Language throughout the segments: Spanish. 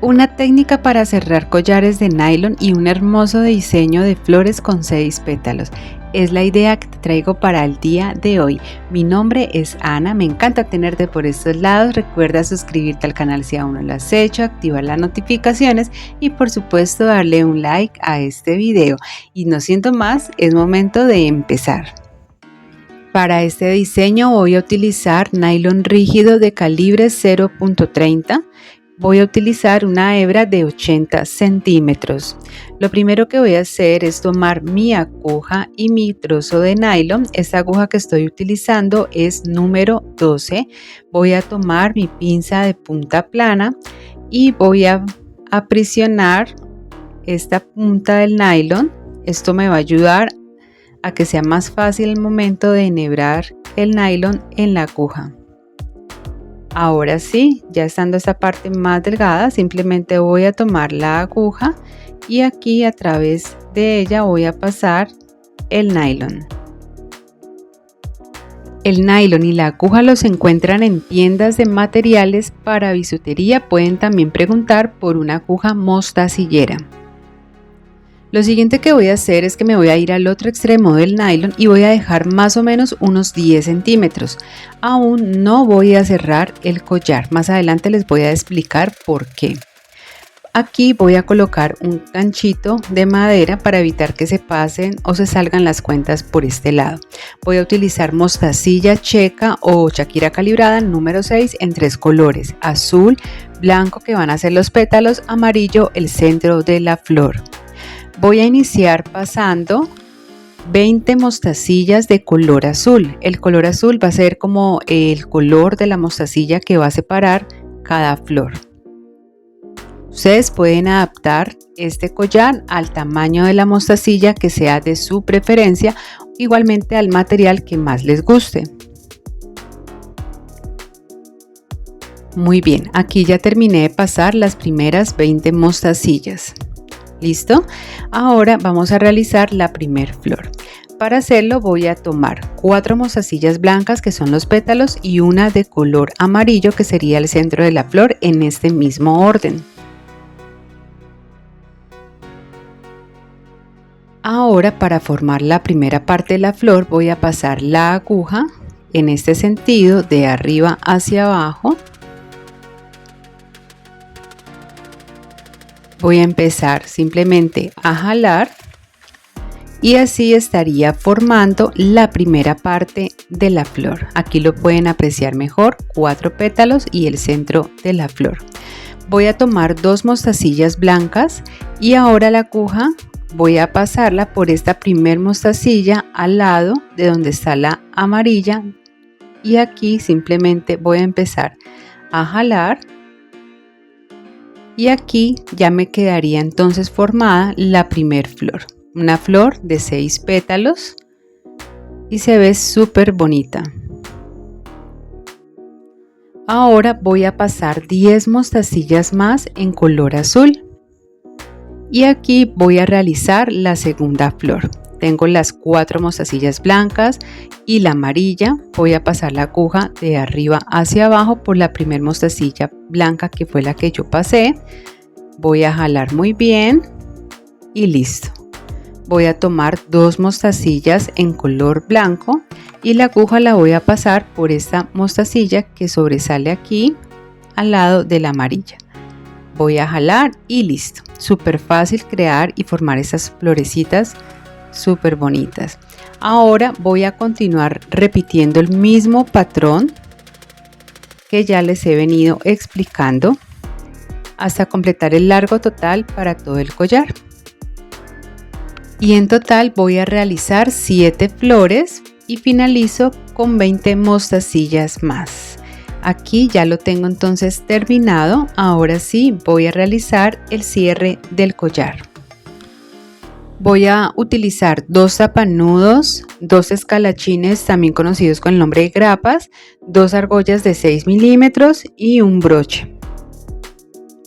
Una técnica para cerrar collares de nylon y un hermoso diseño de flores con 6 pétalos. Es la idea que te traigo para el día de hoy. Mi nombre es Ana, me encanta tenerte por estos lados. Recuerda suscribirte al canal si aún no lo has hecho, activar las notificaciones y por supuesto darle un like a este video. Y no siento más, es momento de empezar. Para este diseño voy a utilizar nylon rígido de calibre 0.30. Voy a utilizar una hebra de 80 centímetros. Lo primero que voy a hacer es tomar mi aguja y mi trozo de nylon. Esta aguja que estoy utilizando es número 12. Voy a tomar mi pinza de punta plana y voy a aprisionar esta punta del nylon. Esto me va a ayudar a que sea más fácil el momento de enhebrar el nylon en la aguja. Ahora sí, ya estando esta parte más delgada, simplemente voy a tomar la aguja y aquí a través de ella voy a pasar el nylon. El nylon y la aguja los encuentran en tiendas de materiales para bisutería. Pueden también preguntar por una aguja mostacillera. Lo siguiente que voy a hacer es que me voy a ir al otro extremo del nylon y voy a dejar más o menos unos 10 centímetros. Aún no voy a cerrar el collar, más adelante les voy a explicar por qué. Aquí voy a colocar un ganchito de madera para evitar que se pasen o se salgan las cuentas por este lado. Voy a utilizar mostacilla checa o shakira calibrada número 6 en 3 colores, azul, blanco que van a ser los pétalos, amarillo el centro de la flor. Voy a iniciar pasando 20 mostacillas de color azul. El color azul va a ser como el color de la mostacilla que va a separar cada flor. Ustedes pueden adaptar este collar al tamaño de la mostacilla que sea de su preferencia, igualmente al material que más les guste. Muy bien, aquí ya terminé de pasar las primeras 20 mostacillas. ¿Listo? Ahora vamos a realizar la primer flor. Para hacerlo voy a tomar 4 mostacillas blancas que son los pétalos y una de color amarillo que sería el centro de la flor en este mismo orden. Ahora para formar la primera parte de la flor voy a pasar la aguja en este sentido de arriba hacia abajo. Voy a empezar simplemente a jalar y así estaría formando la primera parte de la flor. Aquí lo pueden apreciar mejor, 4 pétalos y el centro de la flor. Voy a tomar 2 mostacillas blancas y ahora la aguja voy a pasarla por esta primer mostacilla al lado de donde está la amarilla y aquí simplemente voy a empezar a jalar. Y aquí ya me quedaría entonces formada la primer flor, una flor de 6 pétalos y se ve súper bonita. Ahora voy a pasar 10 mostacillas más en color azul y aquí voy a realizar la segunda flor. Tengo las 4 mostacillas blancas y la amarilla. Voy a pasar la aguja de arriba hacia abajo por la primera mostacilla blanca que fue la que yo pasé. Voy a jalar muy bien y listo. Voy a tomar 2 mostacillas en color blanco y la aguja la voy a pasar por esta mostacilla que sobresale aquí al lado de la amarilla. Voy a jalar y listo. Súper fácil crear y formar esas florecitas súper bonitas. Ahora voy a continuar repitiendo el mismo patrón que ya les he venido explicando hasta completar el largo total para todo el collar. Y en total voy a realizar 7 flores y finalizo con 20 mostacillas más. Aquí ya lo tengo entonces terminado. Ahora sí voy a realizar el cierre del collar. Voy a utilizar 2 tapanudos, 2 escalachines también conocidos con el nombre de grapas, 2 argollas de 6 milímetros y un broche.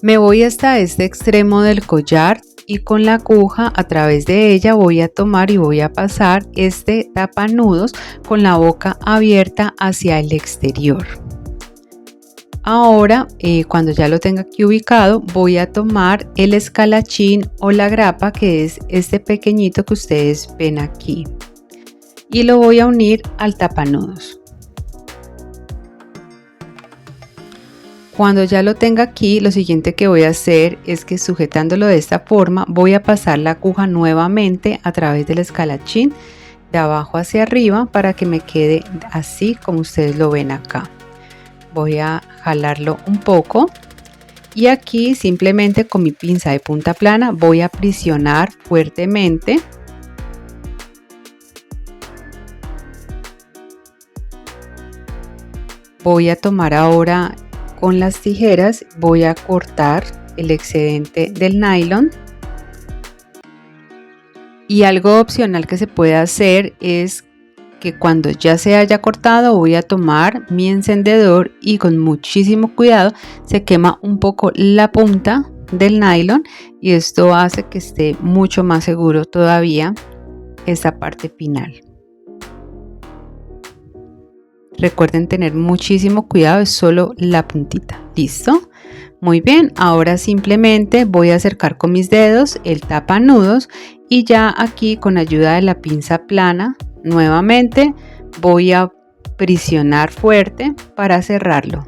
Me voy hasta este extremo del collar y con la aguja a través de ella voy a tomar y voy a pasar este tapanudos con la boca abierta hacia el exterior. Ahora, cuando ya lo tenga aquí ubicado, voy a tomar el escalachín o la grapa, que es este pequeñito que ustedes ven aquí, y lo voy a unir al tapanudos. Cuando ya lo tenga aquí, lo siguiente que voy a hacer es que, sujetándolo de esta forma, voy a pasar la aguja nuevamente a través del escalachín de abajo hacia arriba para que me quede así como ustedes lo ven acá. Voy a jalarlo un poco y aquí simplemente con mi pinza de punta plana voy a presionar fuertemente. Voy a tomar ahora con las tijeras, voy a cortar el excedente del nylon. Y algo opcional que se puede hacer es que cuando ya se haya cortado, voy a tomar mi encendedor y con muchísimo cuidado se quema un poco la punta del nylon, y esto hace que esté mucho más seguro todavía esta parte final. Recuerden tener muchísimo cuidado, es solo la puntita. ¿Listo? Muy bien, ahora simplemente voy a acercar con mis dedos el tapanudos y ya aquí con ayuda de la pinza plana nuevamente voy a presionar fuerte para cerrarlo.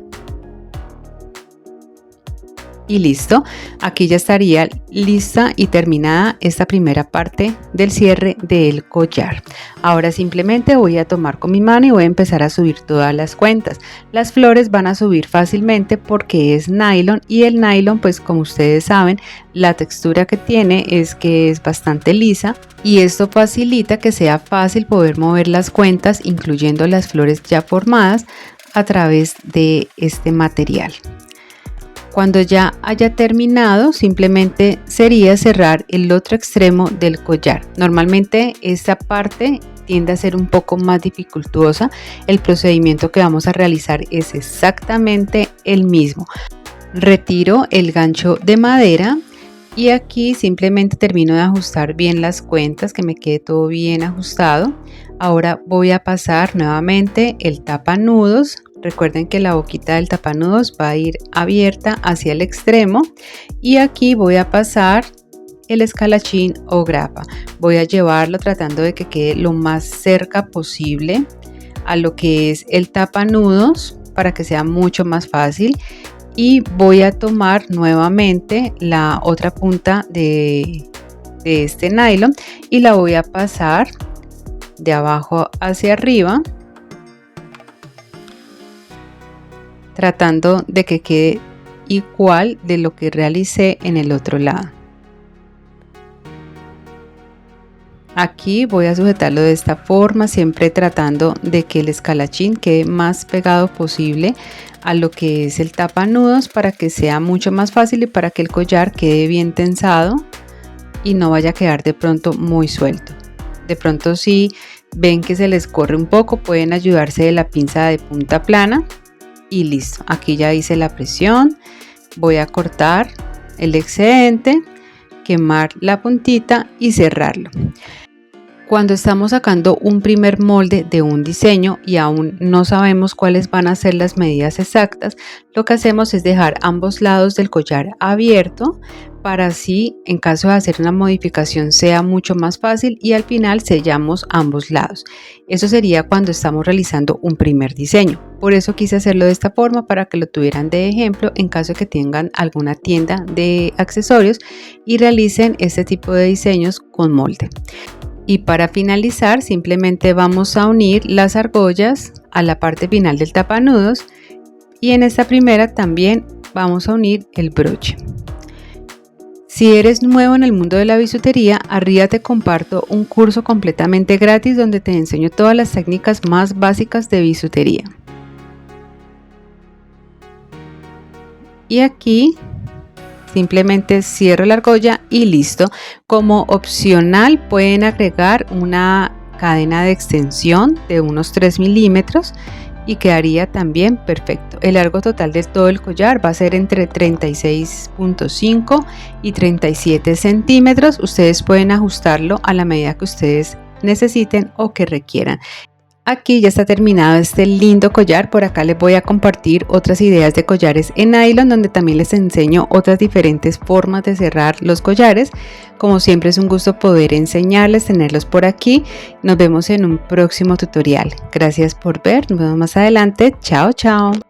Y listo, aquí ya estaría lista y terminada esta primera parte del cierre del collar. Ahora simplemente voy a tomar con mi mano y voy a empezar a subir todas las cuentas. Las flores van a subir fácilmente porque es nylon, y el nylon, pues como ustedes saben, la textura que tiene es que es bastante lisa, y esto facilita que sea fácil poder mover las cuentas, incluyendo las flores ya formadas, a través de este material. Cuando ya haya terminado, simplemente sería cerrar el otro extremo del collar. Normalmente esta parte tiende a ser un poco más dificultosa. El procedimiento que vamos a realizar es exactamente el mismo. Retiro el gancho de madera y aquí simplemente termino de ajustar bien las cuentas, que me quede todo bien ajustado. Ahora voy a pasar nuevamente el tapanudos. Recuerden que la boquita del tapanudos va a ir abierta hacia el extremo, y aquí voy a pasar el escalachín o grapa. Voy a llevarlo tratando de que quede lo más cerca posible a lo que es el tapanudos para que sea mucho más fácil, y voy a tomar nuevamente la otra punta de este nylon y la voy a pasar de abajo hacia arriba, tratando de que quede igual de lo que realicé en el otro lado. Aquí voy a sujetarlo de esta forma, siempre tratando de que el escalachín quede más pegado posible a lo que es el tapanudos, para que sea mucho más fácil y para que el collar quede bien tensado y no vaya a quedar de pronto muy suelto. De pronto, si ven que se les corre un poco, pueden ayudarse de la pinza de punta plana. Y listo, aquí ya hice la presión. Voy a cortar el excedente, quemar la puntita y cerrarlo. Cuando estamos sacando un primer molde de un diseño y aún no sabemos cuáles van a ser las medidas exactas, lo que hacemos es dejar ambos lados del collar abierto, para así, en caso de hacer una modificación, sea mucho más fácil, y al final sellamos ambos lados. Eso sería cuando estamos realizando un primer diseño. Por eso quise hacerlo de esta forma, para que lo tuvieran de ejemplo en caso de que tengan alguna tienda de accesorios y realicen este tipo de diseños con molde. Y para finalizar, simplemente vamos a unir las argollas a la parte final del tapanudos, y en esta primera también vamos a unir el broche. Si eres nuevo en el mundo de la bisutería, arriba te comparto un curso completamente gratis donde te enseño todas las técnicas más básicas de bisutería. Y aquí simplemente cierro la argolla y listo. Como opcional pueden agregar una cadena de extensión de unos 3 milímetros y quedaría también perfecto. El largo total de todo el collar va a ser entre 36.5 y 37 centímetros. Ustedes pueden ajustarlo a la medida que ustedes necesiten o que requieran. Aquí ya está terminado este lindo collar. Por acá les voy a compartir otras ideas de collares en nylon, donde también les enseño otras diferentes formas de cerrar los collares. Como siempre es un gusto poder enseñarles, tenerlos por aquí. Nos vemos en un próximo tutorial. Gracias por ver, nos vemos más adelante. Chao, chao.